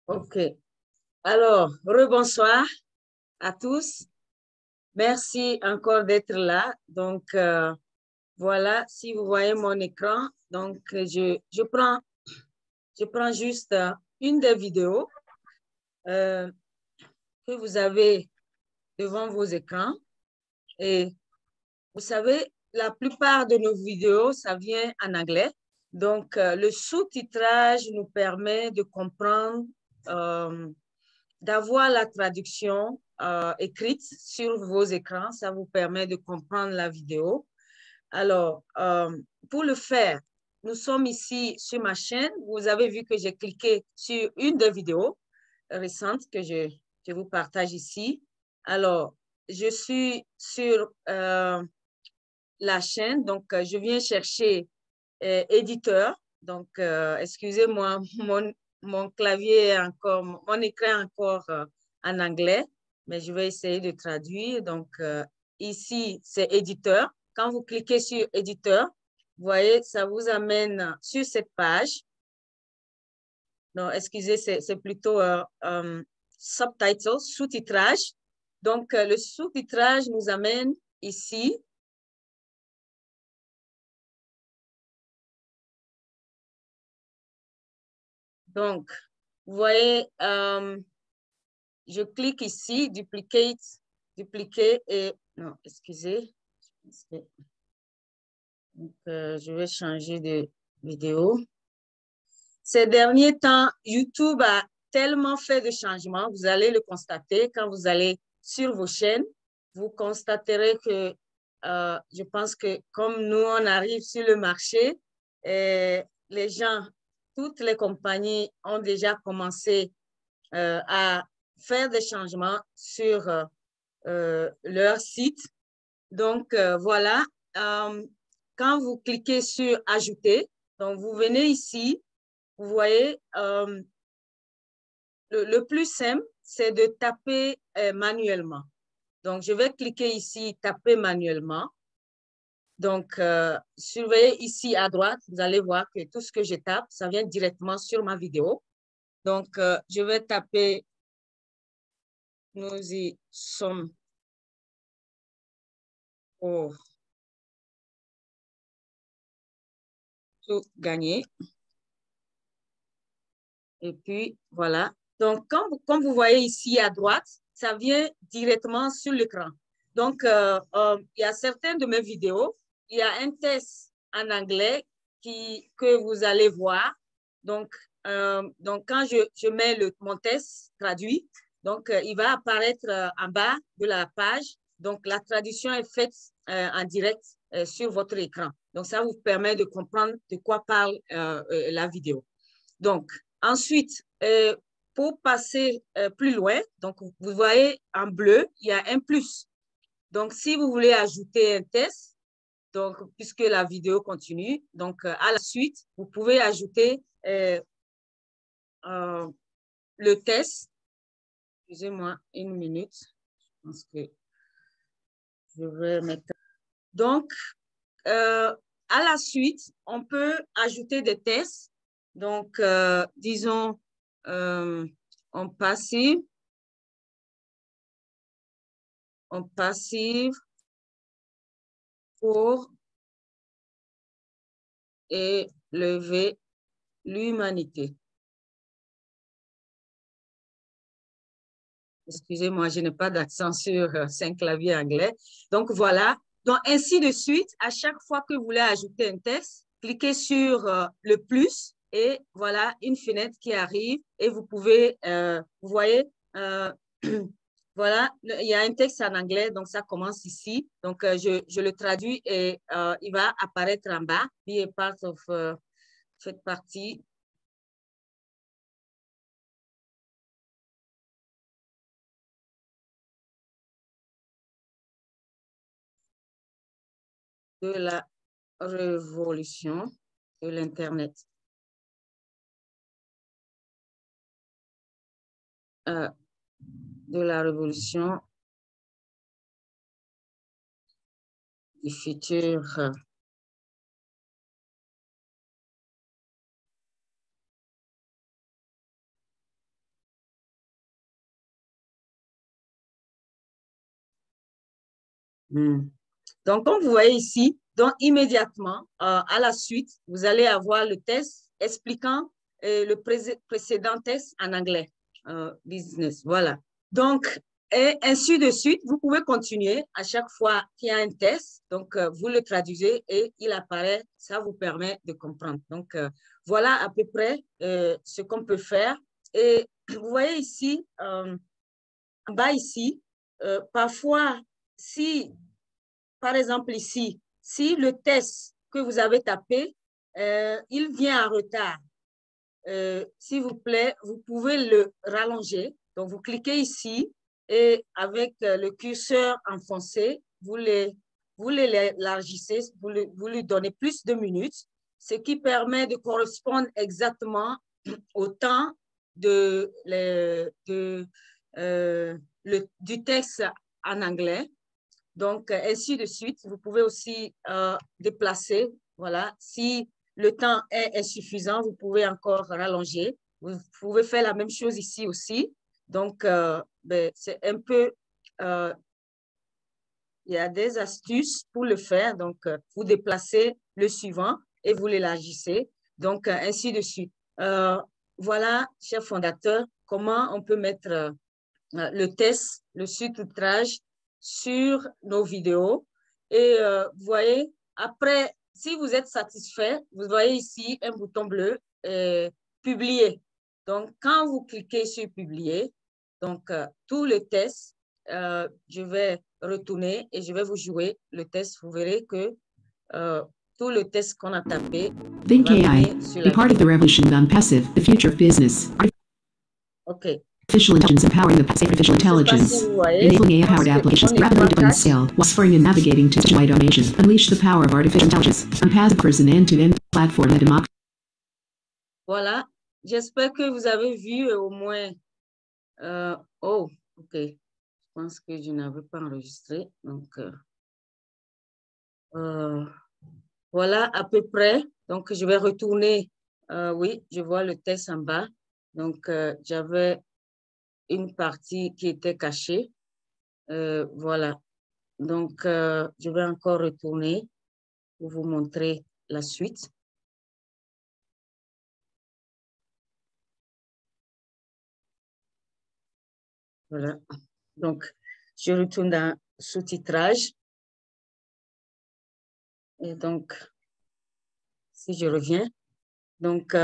OK. Alors, rebonsoir à tous. Merci encore d'être là. Donc, voilà, si vous voyez mon écran, donc je prends juste une des vidéos euh, que vous avez devant vos écrans. Et vous savez, la plupart de nos vidéos, ça vient en anglais. Donc, le sous-titrage nous permet de comprendre d'avoir la traduction écrite sur vos écrans. Ça vous permet de comprendre la vidéo. Alors, pour le faire, nous sommes ici sur ma chaîne. Vous avez vu que j'ai cliqué sur une des vidéos récentes que je vous partage ici. Alors, je suis sur la chaîne, donc je viens chercher éditeur. Donc, excusez-moi, mon clavier est encore, mon écran est encore en anglais, mais je vais essayer de traduire. Donc, ici, c'est éditeur. Quand vous cliquez sur éditeur, vous voyez, ça vous amène sur cette page. Non, excusez, c'est plutôt subtitles, sous-titrage. Donc, le sous-titrage nous amène ici. Donc, vous voyez, je clique ici, dupliquer et, non, excusez. Donc, je vais changer de vidéo. Ces derniers temps, YouTube a tellement fait de changements, vous allez le constater quand vous allez sur vos chaînes, vous constaterez que je pense que comme nous, on arrive sur le marché, les gens, toutes les compagnies ont déjà commencé à faire des changements sur leur site. Donc, voilà, quand vous cliquez sur Ajouter, donc vous venez ici, vous voyez, le plus simple, c'est de taper manuellement. Donc, je vais cliquer ici, taper manuellement. Donc, surveillez ici à droite, vous allez voir que tout ce que je tape, ça vient directement sur ma vidéo. Donc, je vais taper, nous y sommes pour tout gagner. Et puis, voilà. Donc, comme vous voyez ici à droite, ça vient directement sur l'écran. Donc, il y a certaines de mes vidéos, il y a un test en anglais que vous allez voir. Donc, quand je mets mon test traduit, donc, il va apparaître en bas de la page. Donc, la traduction est faite en direct sur votre écran. Donc, ça vous permet de comprendre de quoi parle la vidéo. Donc, ensuite, pour passer plus loin, donc vous voyez en bleu, il y a un plus. Donc, si vous voulez ajouter un test, donc, puisque la vidéo continue, donc à la suite, vous pouvez ajouter le test. Excusez-moi une minute. Je pense que je vais mettre. Donc, à la suite, on peut ajouter des tests. Donc, disons, en passive, pour élever l'humanité. Excusez-moi, je n'ai pas d'accent sur 5 claviers anglais. Donc, voilà. Donc, ainsi de suite, à chaque fois que vous voulez ajouter un texte, cliquez sur le plus et voilà une fenêtre qui arrive et vous pouvez, vous voyez, voilà, il y a un texte en anglais, donc ça commence ici. Donc, je le traduis et il va apparaître en bas. Be a part of, faites partie de la révolution de l'Internet. De la révolution du futur. Donc, comme vous voyez ici, donc immédiatement, à la suite, vous allez avoir le test expliquant le précédent test en anglais, business. Voilà. Donc, et ainsi de suite, vous pouvez continuer à chaque fois qu'il y a un test. Donc, vous le traduisez et il apparaît. Ça vous permet de comprendre. Donc, voilà à peu près ce qu'on peut faire. Et vous voyez ici, en bas ici, parfois, si, par exemple ici, si le test que vous avez tapé, il vient en retard, s'il vous plaît, vous pouvez le rallonger. Donc, vous cliquez ici et avec le curseur enfoncé, vous l'élargissez, vous lui donnez plus de minutes, ce qui permet de correspondre exactement au temps du texte en anglais. Donc, ainsi de suite. Vous pouvez aussi déplacer. Voilà. Si le temps est insuffisant, vous pouvez encore rallonger. Vous pouvez faire la même chose ici aussi. Donc, c'est un peu... il y a des astuces pour le faire. Donc, vous déplacez le suivant et vous l'élargissez. Donc, ainsi de suite. Voilà, cher fondateur, comment on peut mettre le test, le sous-titrage sur nos vidéos. Et vous voyez, après, si vous êtes satisfait, vous voyez ici un bouton bleu, publier. Donc, quand vous cliquez sur publier, donc tout le test, je vais retourner et je vais vous jouer le test. Vous verrez que tout le test qu'on a tapé. Think AI, be part of the revolution on passive, the future of business. OK. Artificial intelligence empowering the artificial intelligence, enabling AI-powered applications to rapidly deploy and scale while spurring and navigating to system-wide automation. Unleash the power of artificial intelligence. Passive is an end-to-end platform that democratizes. Voilà. J'espère que vous avez vu au moins. Oh, OK. Je pense que je n'avais pas enregistré. Donc, voilà à peu près. Donc, je vais retourner. Oui, je vois le test en bas. Donc, j'avais une partie qui était cachée. Voilà. Donc, je vais encore retourner pour vous montrer la suite. Voilà. Donc, je retourne dans sous-titrage. Et donc, si je reviens, donc,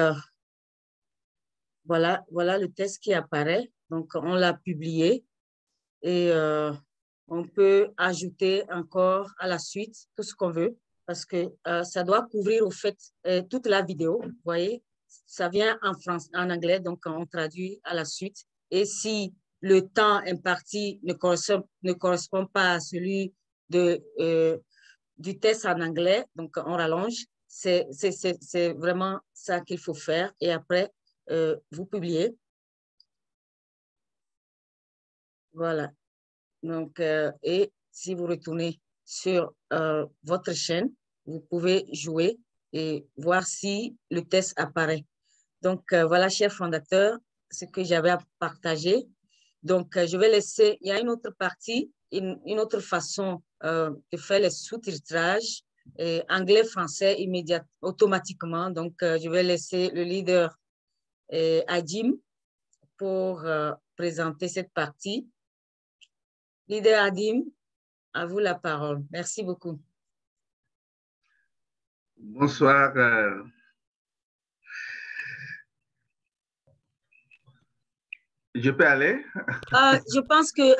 voilà le test qui apparaît. Donc, on l'a publié et on peut ajouter encore à la suite tout ce qu'on veut parce que ça doit couvrir au fait toute la vidéo. Vous voyez, ça vient en français, en anglais, donc on traduit à la suite. Et si le temps imparti ne correspond pas à celui du test en anglais, donc on rallonge. C'est vraiment ça qu'il faut faire. Et après, vous publiez. Voilà. Donc, et si vous retournez sur votre chaîne, vous pouvez jouer et voir si le test apparaît. Donc, voilà, cher fondateur, ce que j'avais à partager. Donc, je vais laisser, il y a une autre partie, une autre façon de faire les sous-titrages, anglais-français automatiquement. Donc, je vais laisser le leader Adim pour présenter cette partie. Leader Adim, à vous la parole. Merci beaucoup. Bonsoir. Je peux aller? Je pense que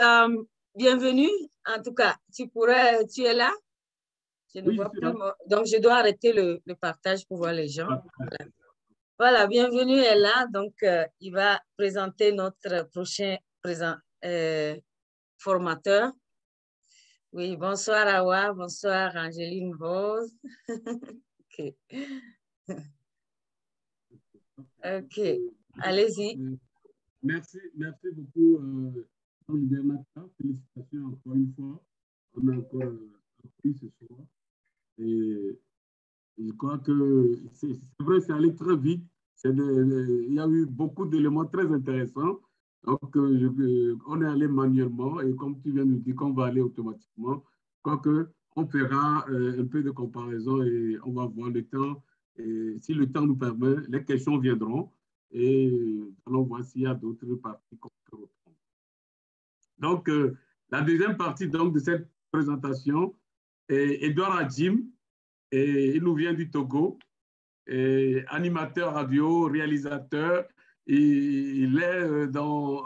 bienvenue. En tout cas, tu es là? Je ne vois plus. Donc, je dois arrêter le partage pour voir les gens. Voilà, bienvenue est là. Donc, il va présenter notre prochain formateur. Oui, bonsoir Awa, bonsoir Angéline Rose. OK. OK, allez-y. Merci beaucoup, leader Nata. Félicitations encore une fois. On a encore appris ce soir. Et je crois que c'est vrai, c'est allé très vite. Il y a eu beaucoup d'éléments très intéressants. Donc, on est allé manuellement et comme tu viens de dire qu'on va aller automatiquement. Quoique, on fera un peu de comparaison et on va voir le temps. Et si le temps nous permet, les questions viendront et allons voir s'il y a d'autres parties qu'on peut reprendre. Donc, la deuxième partie donc, de cette présentation est Edouard Adjim, et il nous vient du Togo, et animateur radio, réalisateur. Et il est dans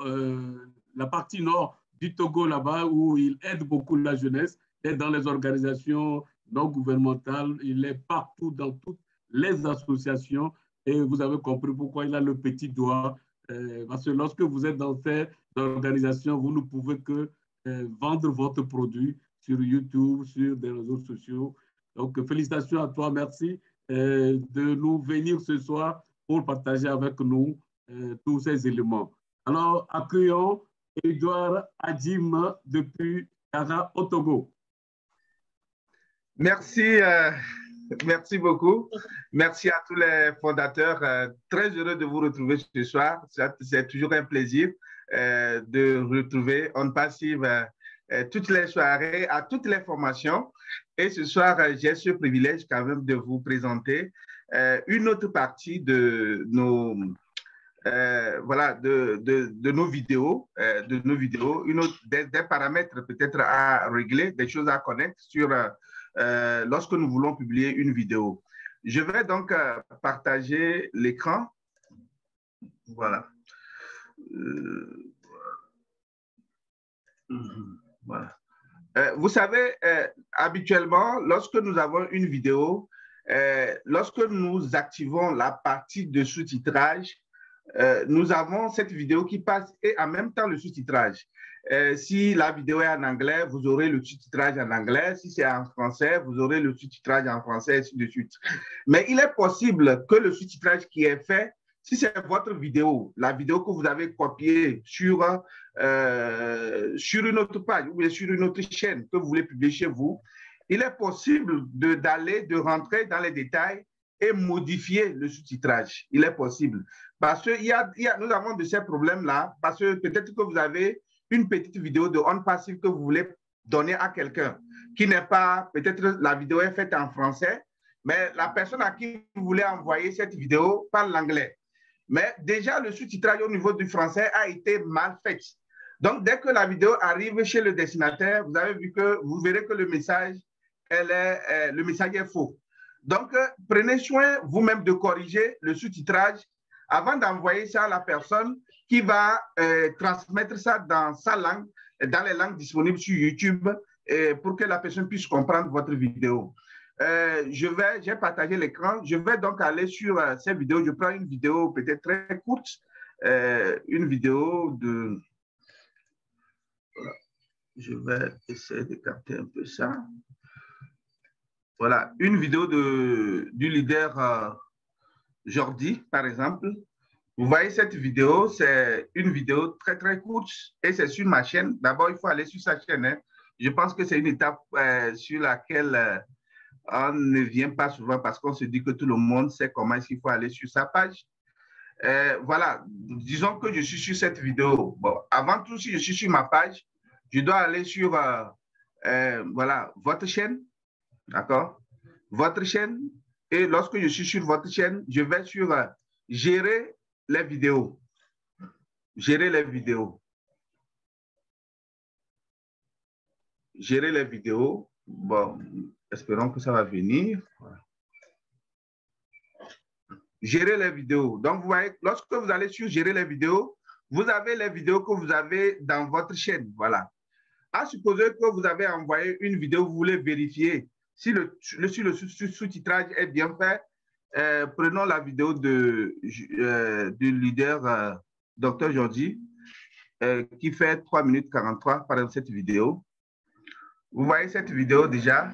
la partie nord du Togo là-bas où il aide beaucoup la jeunesse, il est dans les organisations non gouvernementales, il est partout dans toutes les associations et vous avez compris pourquoi il a le petit doigt. Parce que lorsque vous êtes dans ces organisations, vous ne pouvez que vendre votre produit sur YouTube, sur des réseaux sociaux. Donc, félicitations à toi, merci de nous venir ce soir pour partager avec nous tous ces éléments. Alors, accueillons Edouard Adjim depuis Kara au Togo. Merci, merci beaucoup. Merci à tous les fondateurs. Très heureux de vous retrouver ce soir. C'est toujours un plaisir de retrouver On Passive toutes les soirées, à toutes les formations. Et ce soir, j'ai ce privilège quand même de vous présenter une autre partie de nos, voilà, de nos vidéos, des paramètres peut-être à régler, des choses à connaître sur lorsque nous voulons publier une vidéo. Je vais donc partager l'écran. Voilà. Voilà. Vous savez, habituellement, lorsque nous avons une vidéo, lorsque nous activons la partie de sous-titrage, nous avons cette vidéo qui passe et en même temps le sous-titrage. Si la vidéo est en anglais, vous aurez le sous-titrage en anglais. Si c'est en français, vous aurez le sous-titrage en français, et ainsi de suite. Mais il est possible que le sous-titrage qui est fait, si c'est votre vidéo, la vidéo que vous avez copiée sur une autre page ou sur une autre chaîne que vous voulez publier chez vous, il est possible de rentrer dans les détails et modifier le sous-titrage. Il est possible. Parce que nous avons de ces problèmes-là, parce que peut-être que vous avez une petite vidéo de On Passive que vous voulez donner à quelqu'un qui n'est pas, peut-être la vidéo est faite en français, mais la personne à qui vous voulez envoyer cette vidéo parle l'anglais. Mais déjà, le sous-titrage au niveau du français a été mal fait. Donc, dès que la vidéo arrive chez le destinataire, vous verrez que le message est faux. Donc, prenez soin vous-même de corriger le sous-titrage avant d'envoyer ça à la personne qui va transmettre ça dans sa langue, dans les langues disponibles sur YouTube, pour que la personne puisse comprendre votre vidéo. J'ai partagé l'écran. Je vais donc aller sur ces vidéos. Je prends une vidéo peut-être très courte, une vidéo de... Voilà. Je vais essayer de capter un peu ça. Voilà, une vidéo du leader Jordi, par exemple. Vous voyez cette vidéo, c'est une vidéo très, très courte et c'est sur ma chaîne. D'abord, il faut aller sur sa chaîne. Hein. Je pense que c'est une étape sur laquelle on ne vient pas souvent parce qu'on se dit que tout le monde sait comment est-ce qu'il faut aller sur sa page. Voilà, disons que je suis sur cette vidéo. Bon, avant tout, si je suis sur ma page, je dois aller sur voilà, votre chaîne. D'accord? Votre chaîne. Et lorsque je suis sur votre chaîne, je vais sur gérer les vidéos. Gérer les vidéos. Gérer les vidéos. Bon, espérons que ça va venir. Voilà. Gérer les vidéos. Donc, vous voyez, lorsque vous allez sur gérer les vidéos, vous avez les vidéos que vous avez dans votre chaîne. Voilà. À supposer que vous avez envoyé une vidéo, vous voulez vérifier si le sous-titrage est bien fait. Prenons la vidéo du leader Dr Jordi qui fait 3 minutes 43 par exemple cette vidéo. Vous voyez cette vidéo déjà,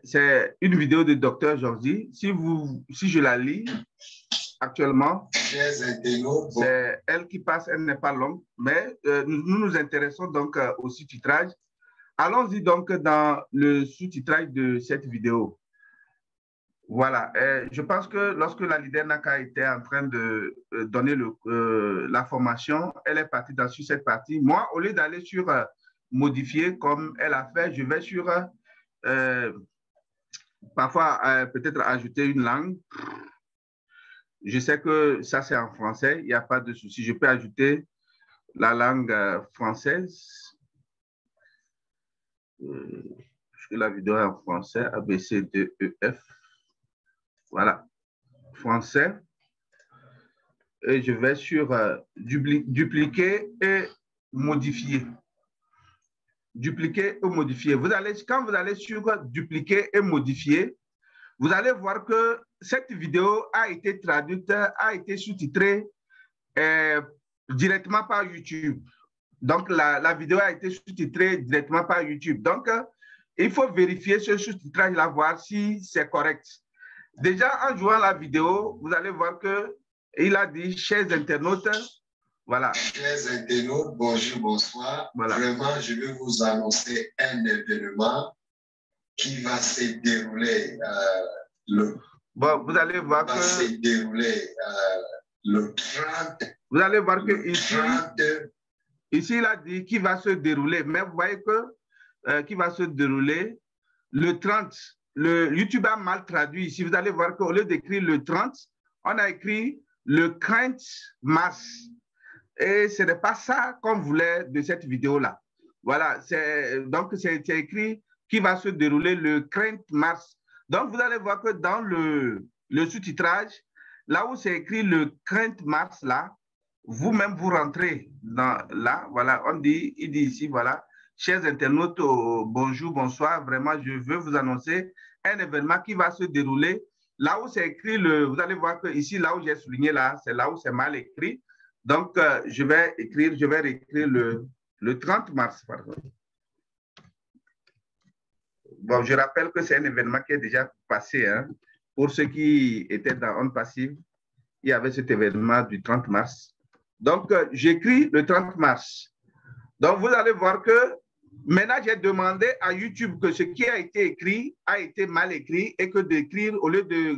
c'est une vidéo de Dr Jordi. Si je la lis actuellement, c'est elle qui passe, elle n'est pas longue, mais nous nous intéressons donc au sous-titrage. Allons-y donc dans le sous-titrage de cette vidéo. Voilà, je pense que lorsque la leader Naka était en train de donner la formation, elle est partie sur cette partie. Moi, au lieu d'aller sur modifier comme elle a fait. Je vais sur, parfois, peut-être ajouter une langue. Je sais que ça, c'est en français. Il n'y a pas de souci. Je peux ajouter la langue française. La vidéo est en français. A, B, C, D, E, F. Voilà. Français. Et je vais sur dupliquer et modifier. Dupliquer ou modifier. Quand vous allez sur dupliquer et modifier, vous allez voir que cette vidéo a été traduite, a été sous-titrée directement par YouTube. Donc, la vidéo a été sous-titrée directement par YouTube. Donc, il faut vérifier ce sous-titrage-là, voir si c'est correct. Déjà, en jouant la vidéo, vous allez voir qu'il a dit « Chers internautes », voilà. Chers internautes, bonjour, bonsoir. Voilà. Vraiment, je vais vous annoncer un événement qui va se dérouler bon, vous allez voir que se dérouler le 30. Vous allez voir que ici, il a dit qui va se dérouler. Mais vous voyez que qui va se dérouler le 30. Le YouTube a mal traduit ici. Vous allez voir qu'au lieu d'écrire le 30, on a écrit le 30 mars. Et ce n'est pas ça qu'on voulait de cette vidéo-là. Voilà, donc c'est écrit qui va se dérouler le 30 mars. Donc, vous allez voir que dans le sous-titrage, là où c'est écrit le 30 mars, là, vous-même, vous rentrez là, voilà, il dit ici, voilà, chers internautes, bonjour, bonsoir, vraiment, je veux vous annoncer un événement qui va se dérouler. Là où c'est écrit, vous allez voir que ici, là où j'ai souligné, là, c'est là où c'est mal écrit. Donc, je vais réécrire le 30 mars, pardon. Bon, je rappelle que c'est un événement qui est déjà passé. Hein. Pour ceux qui étaient dans On Passive, il y avait cet événement du 30 mars. Donc, j'écris le 30 mars. Donc, vous allez voir que maintenant, j'ai demandé à YouTube que ce qui a été écrit a été mal écrit et que d'écrire, au lieu de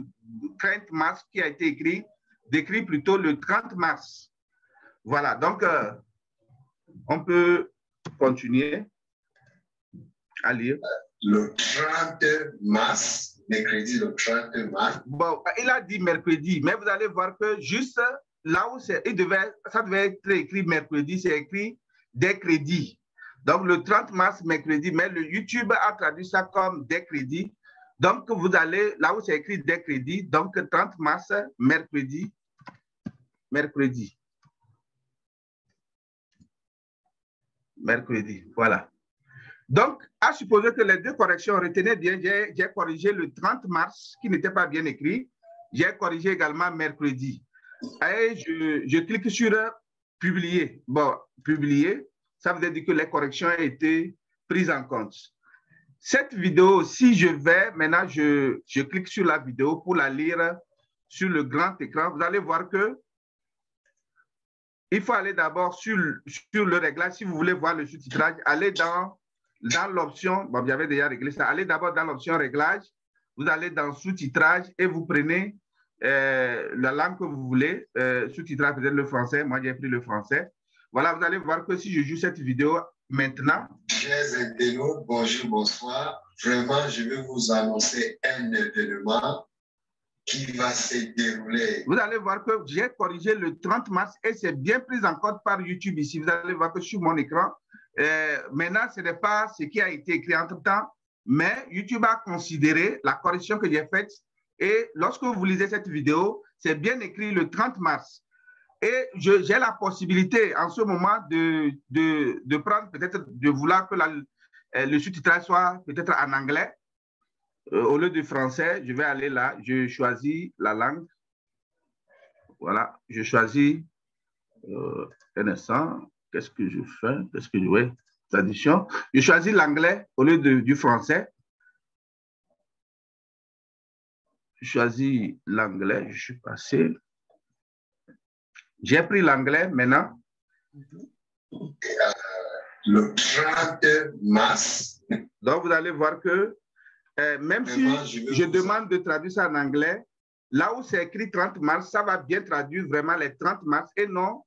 30 mars qui a été écrit, d'écrire plutôt le 30 mars. Voilà, donc, on peut continuer à lire. Le 30 mars, mercredi, le 30 mars. Bon, il a dit mercredi, mais vous allez voir que juste là où ça devait être écrit mercredi, c'est écrit des crédits. Donc, le 30 mars, mercredi, mais le YouTube a traduit ça comme des crédits. Donc, vous allez là où c'est écrit des crédits, donc 30 mars, mercredi. Mercredi, voilà. Donc, à supposer que les deux corrections, retenez bien, j'ai corrigé le 30 mars, qui n'était pas bien écrit. J'ai corrigé également mercredi. Et je clique sur publier. Bon, publier, ça veut dire que les corrections ont été prises en compte. Cette vidéo, si je vais, maintenant, je clique sur la vidéo pour la lire sur le grand écran. Vous allez voir que il faut aller d'abord sur le réglage. Si vous voulez voir le sous-titrage, allez dans l'option, bon, j'avais déjà réglé ça, allez d'abord dans l'option réglage, vous allez dans sous-titrage et vous prenez la langue que vous voulez, sous-titrage peut-être le français, moi j'ai pris le français. Voilà, vous allez voir que si je joue cette vidéo maintenant. Chers internautes, bonjour, bonsoir. Vraiment, je vais vous annoncer un événement qui va se dérouler. Vous allez voir que j'ai corrigé le 30 mars et c'est bien pris en compte par YouTube ici. Vous allez voir que sur mon écran, maintenant, ce n'est pas ce qui a été écrit entre-temps, mais YouTube a considéré la correction que j'ai faite et lorsque vous lisez cette vidéo, c'est bien écrit le 30 mars. Et j'ai la possibilité en ce moment de prendre, peut-être de vouloir que le sous-titrage soit peut-être en anglais. Au lieu du français, je vais aller là, je choisis la langue. Voilà, je choisis un instant. Qu'est-ce que je fais? Oui, traduction. Je choisis l'anglais au lieu du français. Je choisis l'anglais, je suis passé. J'ai pris l'anglais maintenant. Le 30 mars. Donc, vous allez voir que même si je demande de traduire ça en anglais, là où c'est écrit 30 mars, ça va bien traduire vraiment les 30 mars et non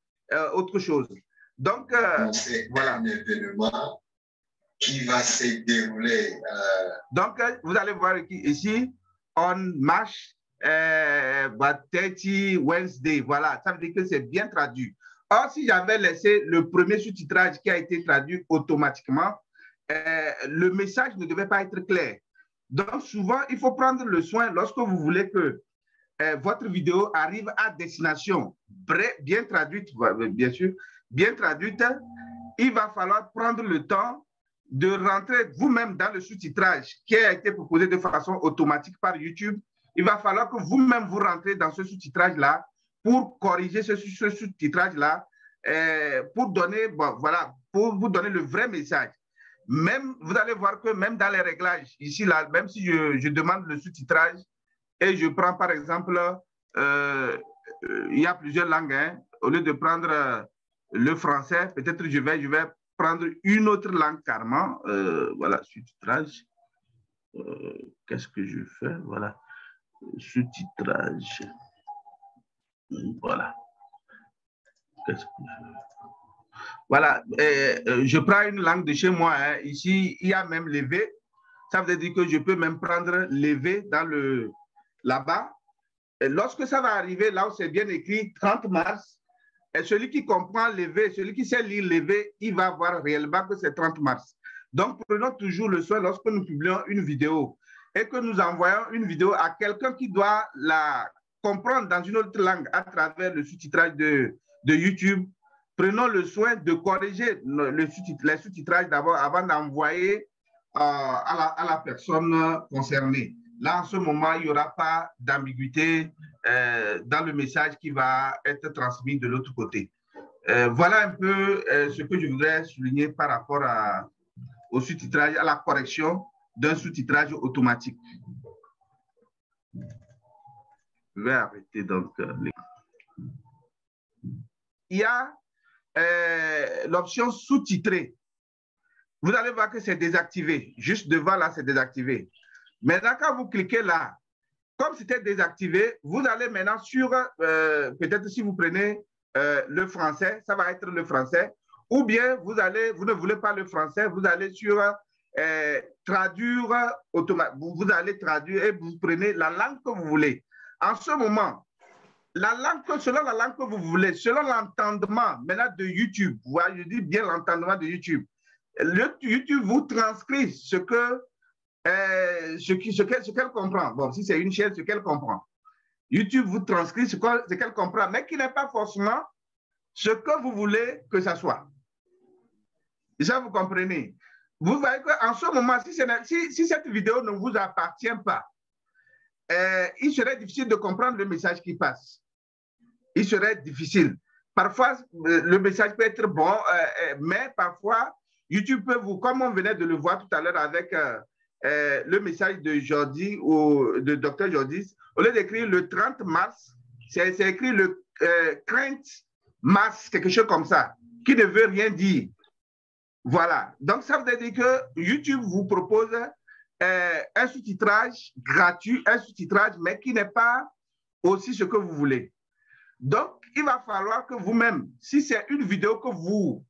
autre chose. Donc, c'est voilà. un événement qui va se dérouler. Donc, vous allez voir ici, on marche 30 Wednesday. Voilà, ça veut dire que c'est bien traduit. Or, si j'avais laissé le premier sous-titrage qui a été traduit automatiquement, le message ne devait pas être clair. Donc, souvent, il faut prendre le soin, lorsque vous voulez que votre vidéo arrive à destination, bien traduite, bien sûr, bien traduite, il va falloir prendre le temps de rentrer vous-même dans le sous-titrage qui a été proposé de façon automatique par YouTube. Il va falloir que vous-même vous rentrez dans ce sous-titrage-là pour corriger ce sous-titrage-là, pour donner, bon, voilà, pour vous donner le vrai message. Même, vous allez voir que même dans les réglages, ici, là, même si je demande le sous-titrage et je prends par exemple, il y a plusieurs langues, hein, au lieu de prendre le français, peut-être je vais prendre une autre langue carrément. Voilà, sous-titrage. Qu'est-ce que je fais? Voilà, sous-titrage. Voilà. Qu'est-ce que je fais? Voilà, je prends une langue de chez moi. Hein. Ici, il y a même les V. Ça veut dire que je peux même prendre les V dans là-bas. Et lorsque ça va arriver, là où c'est bien écrit 30 mars, et celui qui comprend les V, celui qui sait lire les V, il va voir réellement que c'est 30 mars. Donc, prenons toujours le soin lorsque nous publions une vidéo et que nous envoyons une vidéo à quelqu'un qui doit la comprendre dans une autre langue à travers le sous-titrage de YouTube. Prenons le soin de corriger les sous-titrages d'abord avant d'envoyer à la personne concernée. Là, en ce moment, il n'y aura pas d'ambiguïté dans le message qui va être transmis de l'autre côté. Voilà un peu ce que je voudrais souligner par rapport au sous-titrage, à la correction d'un sous-titrage automatique. Je vais arrêter donc. Il y a l'option sous-titré. Vous allez voir que c'est désactivé. Juste devant là, c'est désactivé. Maintenant, quand vous cliquez là, comme c'était désactivé, vous allez maintenant sur, peut-être si vous prenez le français, ça va être le français, ou bien vous ne voulez pas le français, vous allez sur traduire automatiquement, vous allez traduire et vous prenez la langue que vous voulez. En ce moment, selon la langue que vous voulez, selon l'entendement maintenant de YouTube, je dis bien l'entendement de YouTube, YouTube vous transcrit ce qu'elle comprend. Bon, si c'est une chaîne, ce qu'elle comprend. YouTube vous transcrit ce qu'elle comprend, mais qui n'est pas forcément ce que vous voulez que ça soit. Ça, vous comprenez. Vous voyez qu'en ce moment, si cette vidéo ne vous appartient pas, il serait difficile de comprendre le message qui passe. Il serait difficile. Parfois, le message peut être bon, mais parfois, YouTube peut vous, comme on venait de le voir tout à l'heure avec le message de Jordi ou de Dr. Jordis, au lieu d'écrire le 30 mars, c'est écrit le 30 mars, quelque chose comme ça, qui ne veut rien dire. Voilà. Donc, ça veut dire que YouTube vous propose un sous-titrage gratuit, un sous-titrage, mais qui n'est pas aussi ce que vous voulez. Donc, il va falloir que vous-même, si c'est une vidéo que vous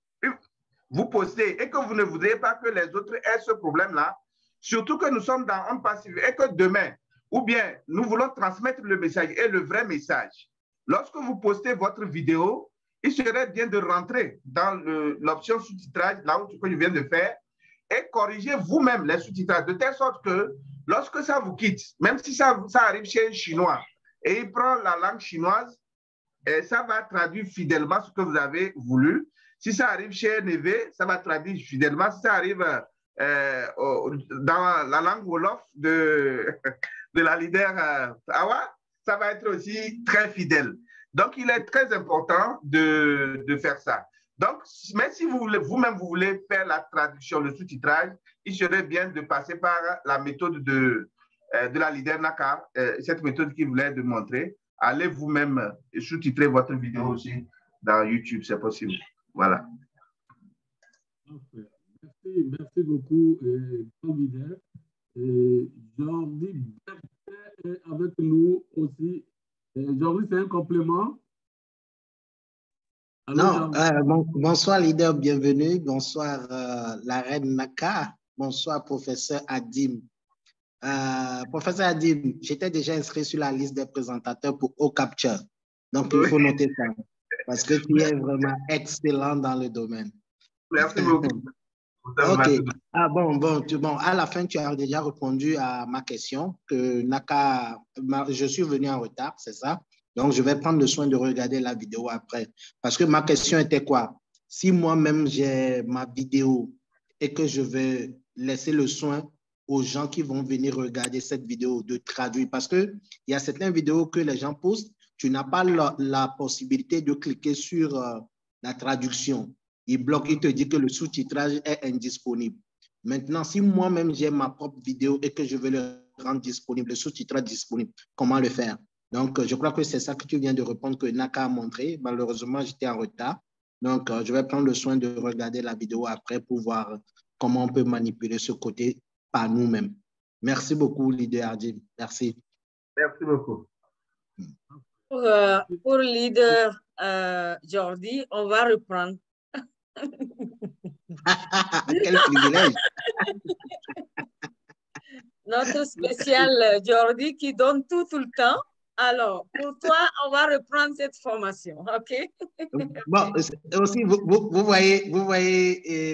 postez et que vous ne voudrez pas que les autres aient ce problème-là, surtout que nous sommes dans un passif et que demain, ou bien nous voulons transmettre le message et le vrai message. Lorsque vous postez votre vidéo, il serait bien de rentrer dans l'option sous-titrage, là où je viens de faire, et corriger vous-même les sous-titrages, de telle sorte que lorsque ça vous quitte, même si ça arrive chez un Chinois, et il prend la langue chinoise, et ça va traduire fidèlement ce que vous avez voulu. Si ça arrive chez Neve, ça va traduire fidèlement. Si ça arrive dans la langue Wolof de la leader Awa, ça va être aussi très fidèle. Donc, il est très important de faire ça. Donc, mais si vous-même vous voulez faire la traduction, le sous-titrage, il serait bien de passer par la méthode de la leader Naka, cette méthode qu'il voulait montrer. Allez vous-même sous-titrer votre vidéo aussi dans YouTube, c'est possible. Voilà. Merci beaucoup, bon leader. Jordi est avec nous aussi. Jordi, c'est un complément. Alors, bonsoir leader, bienvenue. Bonsoir la reine Naka. Bonsoir professeur Adim. Professeur Adim, j'étais déjà inscrit sur la liste des présentateurs pour OCapture. Donc, il faut noter ça. Parce que tu es vraiment excellent dans le domaine. Merci beaucoup. Ok. Ah bon, à la fin, tu as déjà répondu à ma question que Naka, je suis venu en retard, c'est ça? Donc, je vais prendre le soin de regarder la vidéo après. Parce que ma question était quoi? Si moi-même j'ai ma vidéo et que je vais laisser le soin aux gens qui vont venir regarder cette vidéo de traduire, parce qu'il y a certaines vidéos que les gens postent, tu n'as pas la possibilité de cliquer sur la traduction. Il bloque, il te dit que le sous-titrage est indisponible. Maintenant, si moi-même j'ai ma propre vidéo et que je veux le rendre disponible, le sous-titrage disponible, comment le faire? Donc, je crois que c'est ça que tu viens de répondre que Naka a montré. Malheureusement, j'étais en retard. Donc, je vais prendre le soin de regarder la vidéo après pour voir comment on peut manipuler ce côté par nous-mêmes. Merci beaucoup, leader Adim. Merci. Merci beaucoup. Pour leader Jordi, on va reprendre. Quel privilège. Notre spécial Jordi qui donne tout le temps. Alors, pour toi, on va reprendre cette formation, OK? Bon, aussi, vous voyez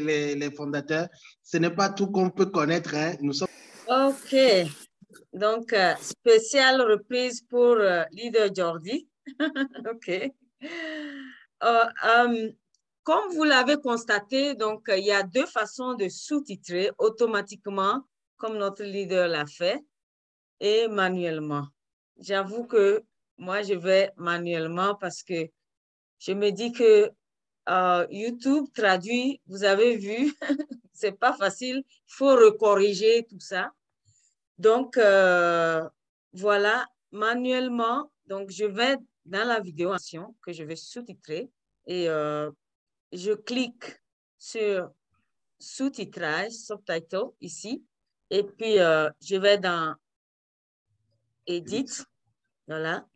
les fondateurs, ce n'est pas tout qu'on peut connaître. Hein. Nous sommes... OK. Donc, spéciale reprise pour leader Jordi. OK. Comme vous l'avez constaté, donc, il y a deux façons de sous-titrer automatiquement, comme notre leader l'a fait, et manuellement. J'avoue que moi, je vais manuellement parce que je me dis que YouTube traduit, vous avez vu, c'est pas facile, il faut recorriger tout ça. Donc, voilà, manuellement, donc je vais dans la vidéo que je vais sous-titrer et je clique sur sous-titrage, subtitle ici, et puis je vais dans Edit, voilà.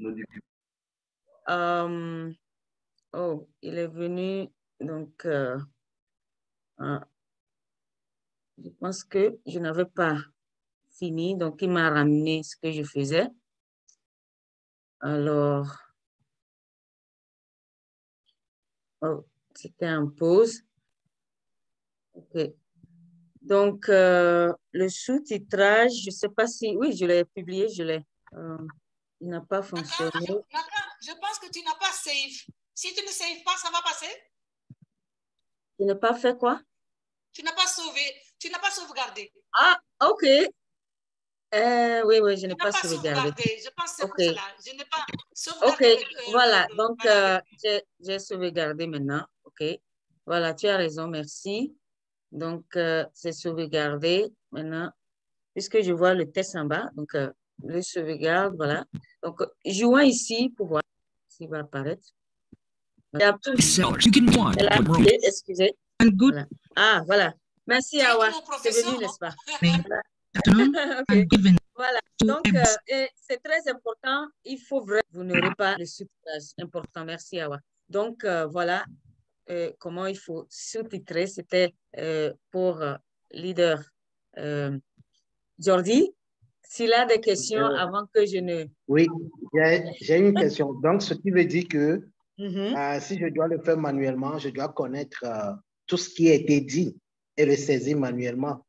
Oh, il est venu, donc, je pense que je n'avais pas fini, donc il m'a ramené ce que je faisais. Alors, oh, c'était en pause. OK. Donc, le sous-titrage, je ne sais pas si... Oui, je l'ai publié, je l'ai. Il n'a pas fonctionné. Je pense que tu n'as pas save. Si tu ne saves pas, ça va passer? Tu n'as pas fait quoi? Tu n'as pas sauvé, tu n'as pas sauvegardé. Ah, OK. Oui, je n'ai pas sauvegardé. Je pense que c'est pour cela. Je n'ai pas sauvegardé. OK, voilà. Donc, j'ai sauvegardé maintenant. OK. Voilà, tu as raison, merci. Donc, c'est sauvegardé maintenant. Puisque je vois le test en bas, donc le sauvegarde, voilà. Donc, jouons ici pour voir s'il va apparaître. Excusez. Voilà. Ah, voilà. Merci, Awa. C'est venu, n'est-ce pas? Okay. Voilà. Donc, c'est très important. Il faut vraiment, vous n'aurez pas le sous-titrage. Important. Merci, Awa. Donc, voilà comment il faut sous-titrer. C'était pour leader Jordi. S'il a des questions avant que je ne... Oui, j'ai une question. Donc, ce qui veut dire que si je dois le faire manuellement, je dois connaître tout ce qui a été dit et le saisir manuellement.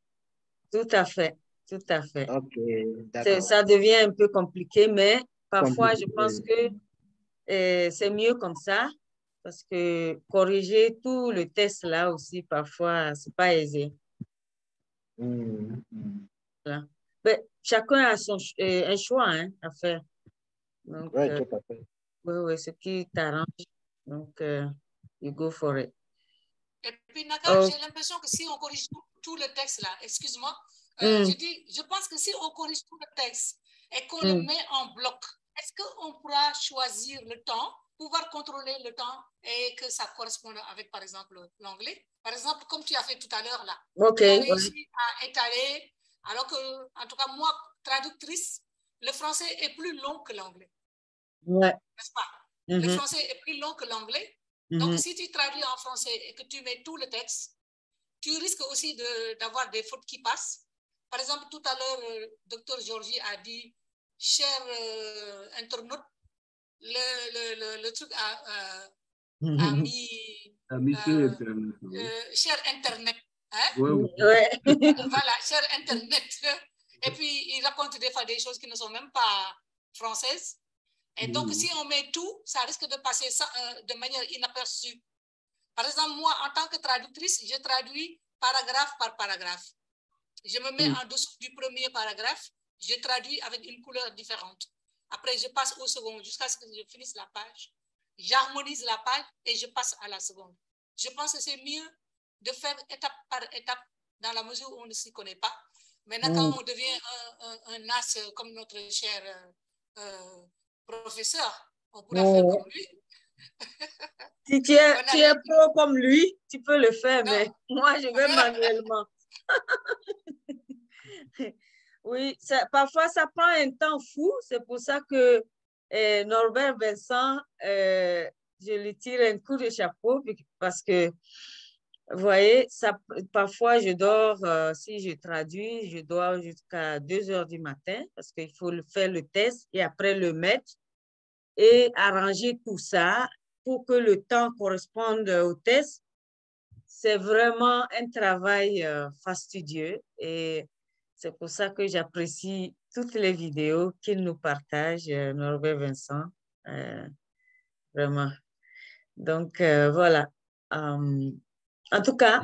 Tout à fait, tout à fait. Ok, d'accord. Ça devient un peu compliqué, mais parfois, je pense que c'est mieux comme ça parce que corriger tout le test là aussi, parfois, c'est pas aisé. Voilà. Mais chacun a un choix à faire. Donc, oui, tout à fait. Oui, ce qui t'arrange. Donc, you go for it. Et puis, Naka, j'ai l'impression que si on corrige tout le texte là, excuse-moi, je pense que si on corrige tout le texte et qu'on le met en bloc, est-ce qu'on pourra choisir le temps, pouvoir contrôler le temps et que ça corresponde avec, par exemple, l'anglais? Par exemple, comme tu as fait tout à l'heure là, tu as réussi à étaler, alors que, en tout cas, moi, traductrice, le français est plus long que l'anglais. Ouais. N'est-ce pas? Le français est plus long que l'anglais. Donc, si tu traduis en français et que tu mets tout le texte, tu risques aussi d'avoir des fautes qui passent. Par exemple, tout à l'heure, Dr Georgie a dit, cher internaute, le truc a mis cher Internet. Hein? Ouais. Voilà, cher Internet. Et puis, il raconte des fois des choses qui ne sont même pas françaises. Et donc, si on met tout, ça risque de passer de manière inaperçue. Par exemple, moi, en tant que traductrice, je traduis paragraphe par paragraphe. Je me mets en dessous du premier paragraphe, je traduis avec une couleur différente. Après, je passe au second jusqu'à ce que je finisse la page. J'harmonise la page et je passe à la seconde. Je pense que c'est mieux de faire étape par étape dans la mesure où on ne s'y connaît pas. Maintenant, quand on devient un as comme notre cher professeur, on pourra faire comme lui. Si tu es pro comme lui, tu peux le faire, mais moi, je vais manuellement. Oui, parfois, ça prend un temps fou. C'est pour ça que Norbert Vincent, je lui tire un coup de chapeau parce que, vous voyez, parfois, je dors, si je traduis, je dors jusqu'à 2 heures du matin parce qu'il faut faire le test et après le mettre et arranger tout ça pour que le temps corresponde au test. C'est vraiment un travail fastidieux et c'est pour ça que j'apprécie toutes les vidéos qu'il nous partage, Norbert Vincent, vraiment. Donc, voilà. En tout cas,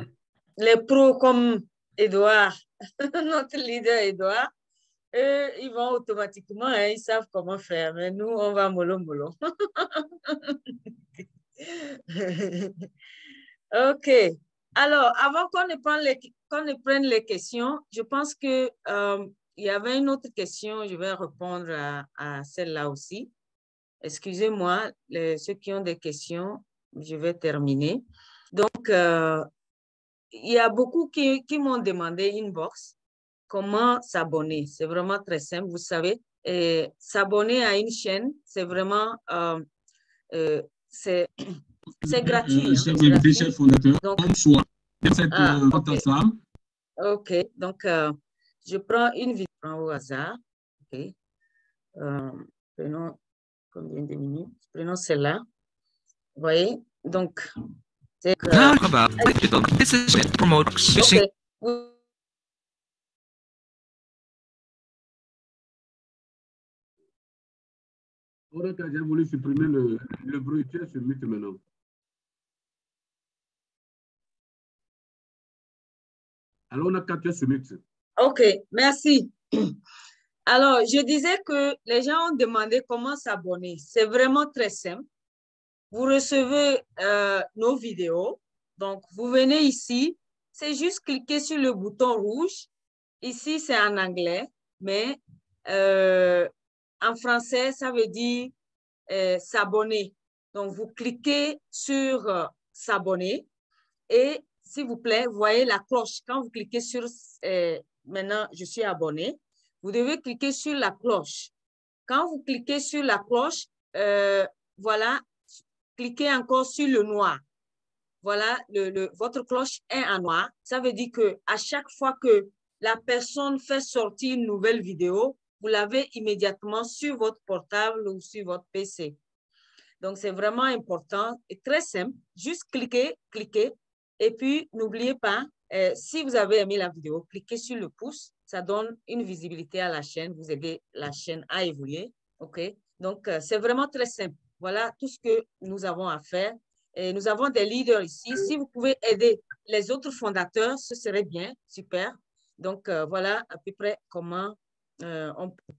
les pros comme Edouard, notre leader Edouard, eux, ils vont automatiquement, hein, ils savent comment faire, mais nous, on va mollo mollo. OK. Alors, avant qu'on ne prenne les questions, je pense que il y avait une autre question. Je vais répondre à celle-là aussi. Excusez-moi, ceux qui ont des questions, je vais terminer. Donc, il y a beaucoup qui m'ont demandé inbox comment s'abonner. C'est vraiment très simple. Vous savez, s'abonner à une chaîne, c'est vraiment c'est gratuit. Chers invités, chers fondateurs, bonsoir. OK. Donc, je prends une vidéo au hasard. OK. Prenons combien de minutes? Prenons celle-là. Vous voyez? Donc, c'est que... OK. J'ai voulu supprimer le bruit. Tu es sur mute maintenant. Alors, on a 4 sur mute. OK, merci. Alors, je disais que les gens ont demandé comment s'abonner. C'est vraiment très simple. Vous recevez nos vidéos. Donc, vous venez ici. C'est juste cliquer sur le bouton rouge. Ici, c'est en anglais, mais en français, ça veut dire s'abonner. Donc, vous cliquez sur s'abonner et s'il vous plaît, vous voyez la cloche. Quand vous cliquez sur maintenant, je suis abonné, vous devez cliquer sur la cloche. Quand vous cliquez sur la cloche, voilà, cliquez encore sur le noir. Voilà, votre cloche est en noir. Ça veut dire qu'à chaque fois que la personne fait sortir une nouvelle vidéo, vous l'avez immédiatement sur votre portable ou sur votre PC. Donc, c'est vraiment important et très simple. Juste cliquez. Et puis, n'oubliez pas, si vous avez aimé la vidéo, cliquez sur le pouce. Ça donne une visibilité à la chaîne. Vous aidez la chaîne à évoluer. OK? Donc, c'est vraiment très simple. Voilà tout ce que nous avons à faire. Et nous avons des leaders ici. Si vous pouvez aider les autres fondateurs, ce serait bien. Super. Donc, voilà à peu près comment on peut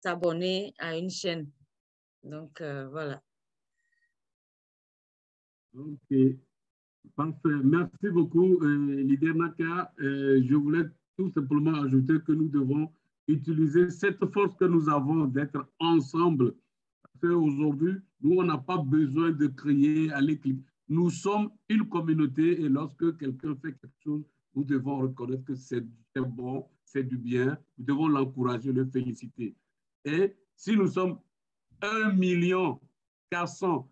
s'abonner à une chaîne. Donc, voilà. OK. Parfait. Merci beaucoup, Leader Naka. Je voulais tout simplement ajouter que nous devons utiliser cette force que nous avons d'être ensemble. Parce qu'aujourd'hui, nous, on n'a pas besoin de crier, aller cliquer. Nous sommes une communauté et lorsque quelqu'un fait quelque chose, nous devons reconnaître que c'est bon, c'est du bien. Nous devons l'encourager, le féliciter. Et si nous sommes 1 million 400.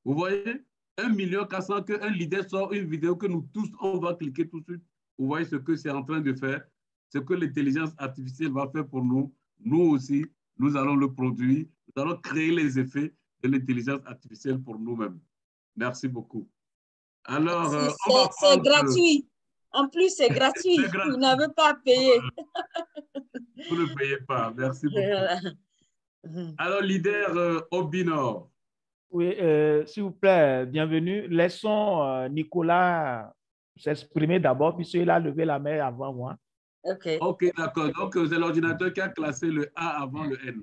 Vous voyez? 1 400 000, qu'un leader sort une vidéo que nous tous, on va cliquer tout de suite. Vous voyez ce que c'est en train de faire, ce que l'intelligence artificielle va faire pour nous. Nous aussi, nous allons le produire. Nous allons créer les effets de l'intelligence artificielle pour nous-mêmes. Merci beaucoup. Alors, c'est gratuit. En plus, c'est gratuit. Vous n'avez pas à payer. Vous ne payez pas. Merci beaucoup. Voilà. Alors, leader Obinor. Oui, s'il vous plaît, bienvenue. Laissons Nicolas s'exprimer d'abord, puisqu'il a levé la main avant moi. OK. OK, d'accord. Donc, c'est l'ordinateur qui a classé le A avant le N.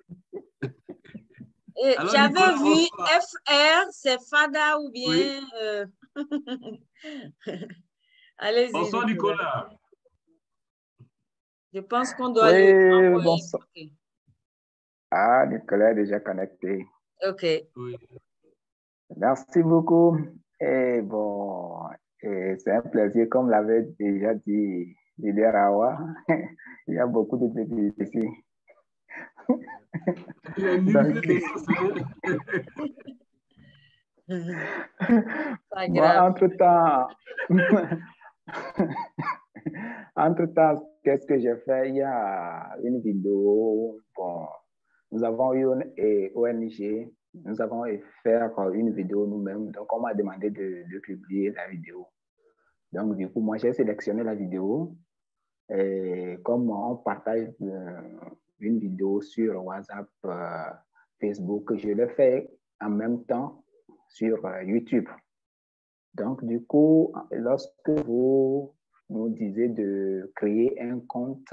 J'avais vu FR, c'est Fada ou bien... Oui. Allez-y. Bonsoir, Nicolas. Je pense qu'on doit le... Bonsoir. Okay. Ah, Nicolas est déjà connecté. OK. Oui. Merci beaucoup. Et bon, c'est un plaisir, comme l'avait déjà dit Leader Awa. Il y a beaucoup de défis ici. Entre-temps, qu'est-ce que j'ai fait? Il y a une vidéo. Bon, nous avons eu une ONG. Nous avons fait une vidéo nous-mêmes. Donc, on m'a demandé de publier la vidéo. Donc, du coup, moi, j'ai sélectionné la vidéo. Et comme on partage une vidéo sur WhatsApp, Facebook, je l'ai fait en même temps sur YouTube. Donc, du coup, lorsque vous nous disiez de créer un compte,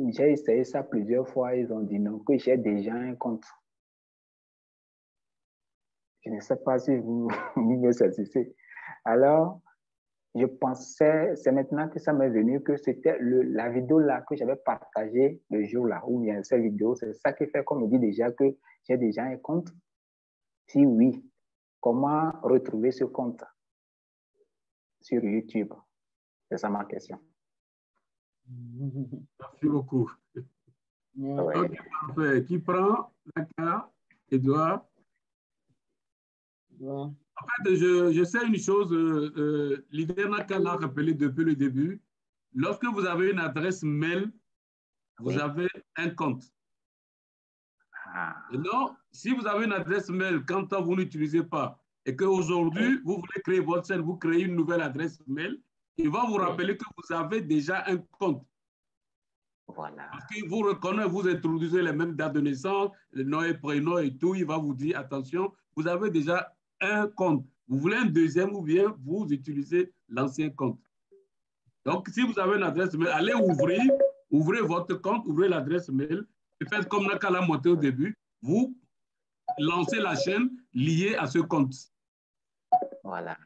j'ai essayé ça plusieurs fois. Ils ont dit non, que j'ai déjà un compte. Je ne sais pas si vous me saisissez. Alors, je pensais, c'est maintenant que ça m'est venu que c'était la vidéo là que j'avais partagée le jour là, ou bien cette vidéo, c'est ça qui fait qu'on me dit déjà que j'ai déjà un compte. Si oui, comment retrouver ce compte sur YouTube? C'est ça ma question. Merci beaucoup. Ouais. Ok, parfait. Qui prend la carte? Edouard? Ouais. En fait, je sais une chose, Leader Naka l'a rappelé depuis le début. Lorsque vous avez une adresse mail, vous avez un compte. Et non, si vous avez une adresse mail, quand vous n'utilisez pas, et qu'aujourd'hui, vous voulez créer votre chaîne, vous créez une nouvelle adresse mail, il va vous rappeler que vous avez déjà un compte. Voilà. Parce qu'il vous reconnaît, vous introduisez les mêmes dates de naissance, le nom et prénom et tout, il va vous dire, attention, vous avez déjà un compte. Vous voulez un deuxième ou bien vous utilisez l'ancien compte. Donc, si vous avez une adresse mail, allez ouvrez votre compte, ouvrez l'adresse mail et faites comme Naka l'a monté au début. Vous lancez la chaîne liée à ce compte. Voilà.